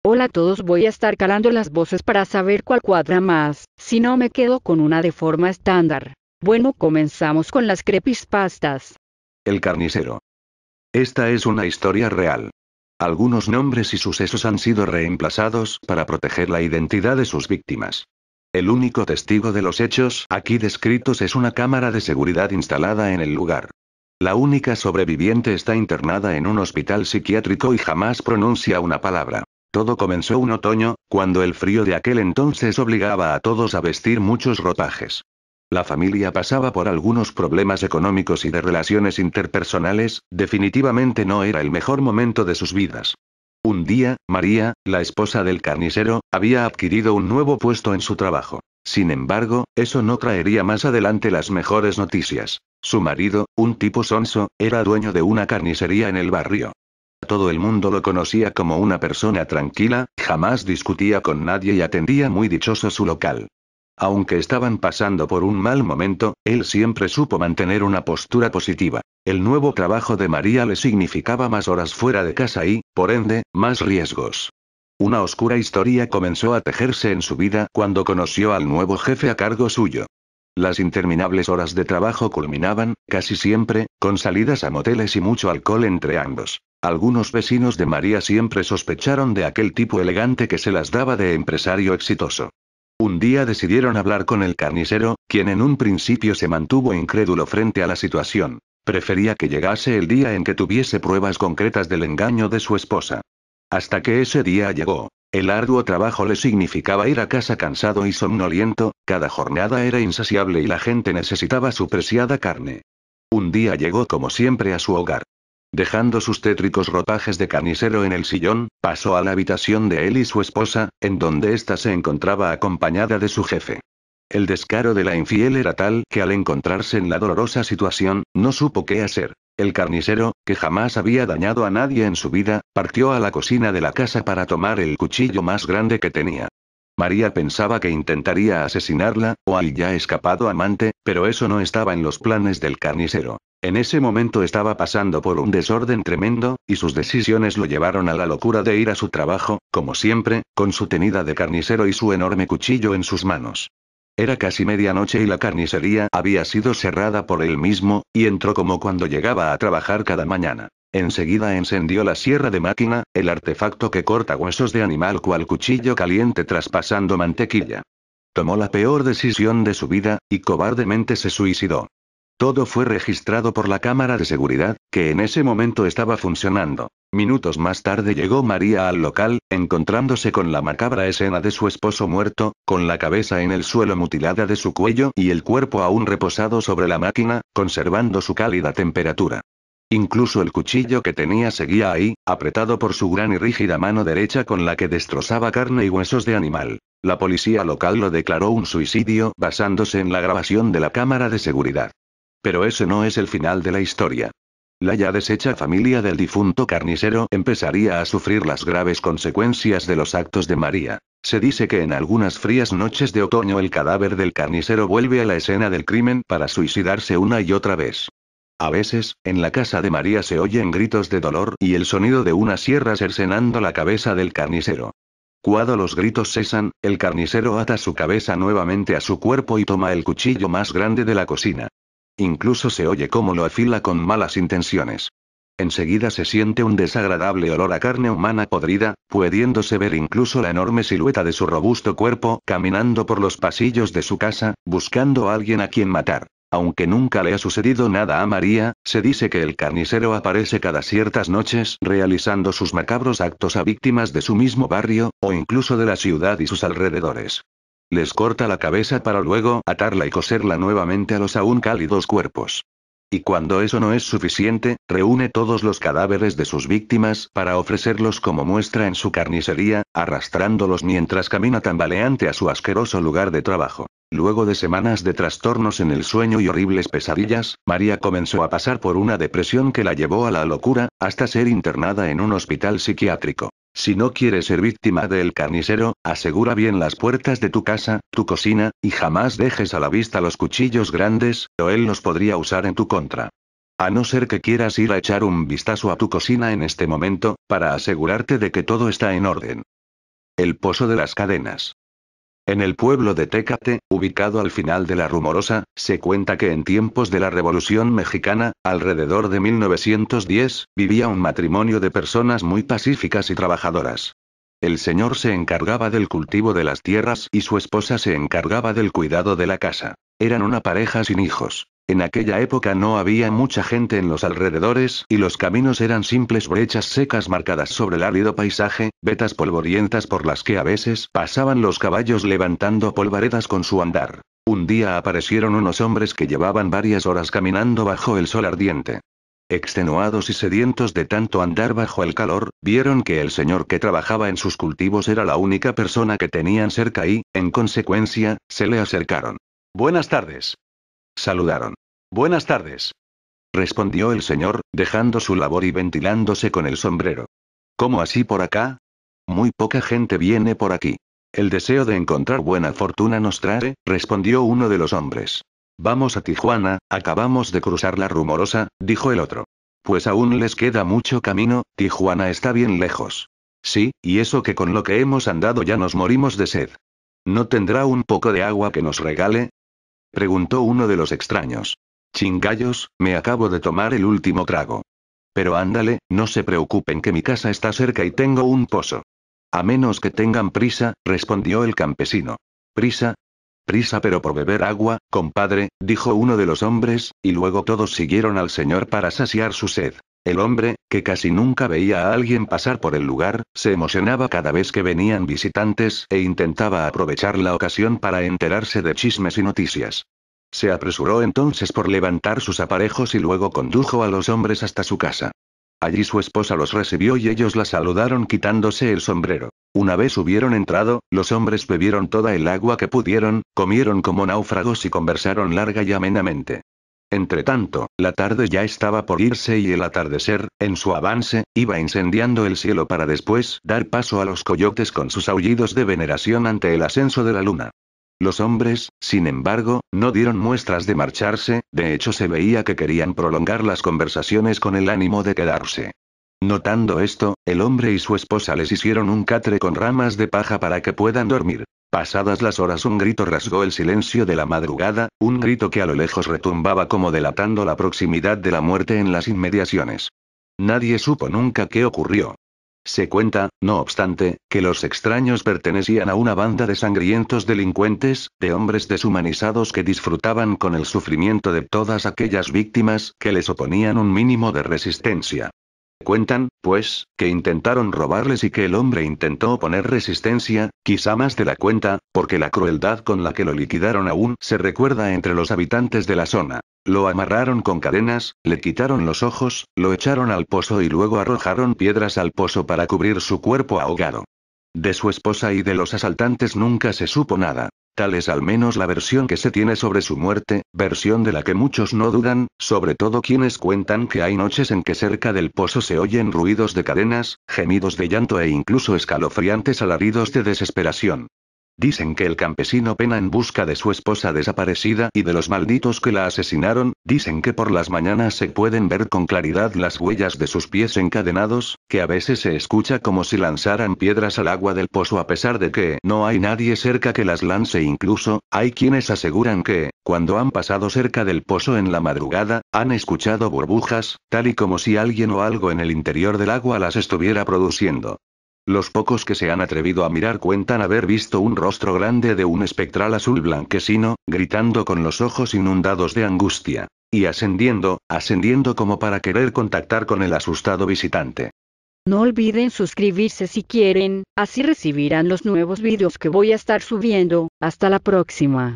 Hola a todos, voy a estar calando las voces para saber cuál cuadra más, si no me quedo con una de forma estándar. Bueno, comenzamos con las creepypastas. El carnicero. Esta es una historia real. Algunos nombres y sucesos han sido reemplazados para proteger la identidad de sus víctimas. El único testigo de los hechos aquí descritos es una cámara de seguridad instalada en el lugar. La única sobreviviente está internada en un hospital psiquiátrico y jamás pronuncia una palabra. Todo comenzó un otoño, cuando el frío de aquel entonces obligaba a todos a vestir muchos ropajes. La familia pasaba por algunos problemas económicos y de relaciones interpersonales, definitivamente no era el mejor momento de sus vidas. Un día, María, la esposa del carnicero, había adquirido un nuevo puesto en su trabajo. Sin embargo, eso no traería más adelante las mejores noticias. Su marido, un tipo sonso, era dueño de una carnicería en el barrio. Todo el mundo lo conocía como una persona tranquila, jamás discutía con nadie y atendía muy dichoso su local. Aunque estaban pasando por un mal momento, él siempre supo mantener una postura positiva. El nuevo trabajo de María le significaba más horas fuera de casa y, por ende, más riesgos. Una oscura historia comenzó a tejerse en su vida cuando conoció al nuevo jefe a cargo suyo. Las interminables horas de trabajo culminaban, casi siempre, con salidas a moteles y mucho alcohol entre ambos. Algunos vecinos de María siempre sospecharon de aquel tipo elegante que se las daba de empresario exitoso. Un día decidieron hablar con el carnicero, quien en un principio se mantuvo incrédulo frente a la situación. Prefería que llegase el día en que tuviese pruebas concretas del engaño de su esposa. Hasta que ese día llegó. El arduo trabajo le significaba ir a casa cansado y somnoliento, cada jornada era insaciable y la gente necesitaba su preciada carne. Un día llegó como siempre a su hogar. Dejando sus tétricos ropajes de carnicero en el sillón, pasó a la habitación de él y su esposa, en donde ésta se encontraba acompañada de su jefe. El descaro de la infiel era tal que al encontrarse en la dolorosa situación, no supo qué hacer. El carnicero, que jamás había dañado a nadie en su vida, partió a la cocina de la casa para tomar el cuchillo más grande que tenía. María pensaba que intentaría asesinarla, o al ya escapado amante, pero eso no estaba en los planes del carnicero. En ese momento estaba pasando por un desorden tremendo, y sus decisiones lo llevaron a la locura de ir a su trabajo, como siempre, con su tenida de carnicero y su enorme cuchillo en sus manos. Era casi medianoche y la carnicería había sido cerrada por él mismo, y entró como cuando llegaba a trabajar cada mañana. Enseguida encendió la sierra de máquina, el artefacto que corta huesos de animal cual cuchillo caliente traspasando mantequilla. Tomó la peor decisión de su vida, y cobardemente se suicidó. Todo fue registrado por la cámara de seguridad, que en ese momento estaba funcionando. Minutos más tarde llegó María al local, encontrándose con la macabra escena de su esposo muerto, con la cabeza en el suelo mutilada de su cuello y el cuerpo aún reposado sobre la máquina, conservando su cálida temperatura. Incluso el cuchillo que tenía seguía ahí, apretado por su gran y rígida mano derecha con la que destrozaba carne y huesos de animal. La policía local lo declaró un suicidio basándose en la grabación de la cámara de seguridad. Pero ese no es el final de la historia. La ya deshecha familia del difunto carnicero empezaría a sufrir las graves consecuencias de los actos de María. Se dice que en algunas frías noches de otoño el cadáver del carnicero vuelve a la escena del crimen para suicidarse una y otra vez. A veces, en la casa de María se oyen gritos de dolor y el sonido de una sierra cercenando la cabeza del carnicero. Cuando los gritos cesan, el carnicero ata su cabeza nuevamente a su cuerpo y toma el cuchillo más grande de la cocina. Incluso se oye cómo lo afila con malas intenciones. Enseguida se siente un desagradable olor a carne humana podrida, pudiéndose ver incluso la enorme silueta de su robusto cuerpo caminando por los pasillos de su casa, buscando a alguien a quien matar. Aunque nunca le ha sucedido nada a María, se dice que el carnicero aparece cada ciertas noches realizando sus macabros actos a víctimas de su mismo barrio, o incluso de la ciudad y sus alrededores. Les corta la cabeza para luego atarla y coserla nuevamente a los aún cálidos cuerpos. Y cuando eso no es suficiente, reúne todos los cadáveres de sus víctimas para ofrecerlos como muestra en su carnicería, arrastrándolos mientras camina tambaleante a su asqueroso lugar de trabajo. Luego de semanas de trastornos en el sueño y horribles pesadillas, María comenzó a pasar por una depresión que la llevó a la locura, hasta ser internada en un hospital psiquiátrico. Si no quieres ser víctima del carnicero, asegura bien las puertas de tu casa, tu cocina, y jamás dejes a la vista los cuchillos grandes, o él los podría usar en tu contra. A no ser que quieras ir a echar un vistazo a tu cocina en este momento, para asegurarte de que todo está en orden. El pozo de las cadenas. En el pueblo de Tecate, ubicado al final de la Rumorosa, se cuenta que en tiempos de la Revolución Mexicana, alrededor de 1910, vivía un matrimonio de personas muy pacíficas y trabajadoras. El señor se encargaba del cultivo de las tierras y su esposa se encargaba del cuidado de la casa. Eran una pareja sin hijos. En aquella época no había mucha gente en los alrededores y los caminos eran simples brechas secas marcadas sobre el árido paisaje, vetas polvorientas por las que a veces pasaban los caballos levantando polvaredas con su andar. Un día aparecieron unos hombres que llevaban varias horas caminando bajo el sol ardiente. Extenuados y sedientos de tanto andar bajo el calor, vieron que el señor que trabajaba en sus cultivos era la única persona que tenían cerca y, en consecuencia, se le acercaron. «Buenas tardes», saludaron. «Buenas tardes», respondió el señor, dejando su labor y ventilándose con el sombrero. «¿Cómo así por acá? Muy poca gente viene por aquí. El deseo de encontrar buena fortuna nos trae», respondió uno de los hombres. «Vamos a Tijuana, acabamos de cruzar la Rumorosa», dijo el otro. «Pues aún les queda mucho camino, Tijuana está bien lejos». «Sí, y eso que con lo que hemos andado ya nos morimos de sed». «¿No tendrá un poco de agua que nos regale?», preguntó uno de los extraños. «Chingallos, me acabo de tomar el último trago». «Pero ándale, no se preocupen que mi casa está cerca y tengo un pozo». «A menos que tengan prisa», respondió el campesino. «¿Prisa? Prisa pero por beber agua, compadre», dijo uno de los hombres, y luego todos siguieron al señor para saciar su sed. El hombre, que casi nunca veía a alguien pasar por el lugar, se emocionaba cada vez que venían visitantes e intentaba aprovechar la ocasión para enterarse de chismes y noticias. Se apresuró entonces por levantar sus aparejos y luego condujo a los hombres hasta su casa. Allí su esposa los recibió y ellos la saludaron quitándose el sombrero. Una vez hubieron entrado, los hombres bebieron toda el agua que pudieron, comieron como náufragos y conversaron larga y amenamente. Entretanto, la tarde ya estaba por irse y el atardecer, en su avance, iba incendiando el cielo para después dar paso a los coyotes con sus aullidos de veneración ante el ascenso de la luna. Los hombres, sin embargo, no dieron muestras de marcharse, de hecho se veía que querían prolongar las conversaciones con el ánimo de quedarse. Notando esto, el hombre y su esposa les hicieron un catre con ramas de paja para que puedan dormir. Pasadas las horas un grito rasgó el silencio de la madrugada, un grito que a lo lejos retumbaba como delatando la proximidad de la muerte en las inmediaciones. Nadie supo nunca qué ocurrió. Se cuenta, no obstante, que los extraños pertenecían a una banda de sangrientos delincuentes, de hombres deshumanizados que disfrutaban con el sufrimiento de todas aquellas víctimas que les oponían un mínimo de resistencia. Cuentan, pues, que intentaron robarles y que el hombre intentó oponer resistencia, quizá más de la cuenta, porque la crueldad con la que lo liquidaron aún se recuerda entre los habitantes de la zona. Lo amarraron con cadenas, le quitaron los ojos, lo echaron al pozo y luego arrojaron piedras al pozo para cubrir su cuerpo ahogado. De su esposa y de los asaltantes nunca se supo nada. Tal es al menos la versión que se tiene sobre su muerte, versión de la que muchos no dudan, sobre todo quienes cuentan que hay noches en que cerca del pozo se oyen ruidos de cadenas, gemidos de llanto e incluso escalofriantes alaridos de desesperación. Dicen que el campesino pena en busca de su esposa desaparecida y de los malditos que la asesinaron, dicen que por las mañanas se pueden ver con claridad las huellas de sus pies encadenados, que a veces se escucha como si lanzaran piedras al agua del pozo a pesar de que no hay nadie cerca que las lance. Incluso, hay quienes aseguran que, cuando han pasado cerca del pozo en la madrugada, han escuchado burbujas, tal y como si alguien o algo en el interior del agua las estuviera produciendo. Los pocos que se han atrevido a mirar cuentan haber visto un rostro grande de un espectral azul blanquecino, gritando con los ojos inundados de angustia. Y ascendiendo como para querer contactar con el asustado visitante. No olviden suscribirse si quieren, así recibirán los nuevos vídeos que voy a estar subiendo. Hasta la próxima.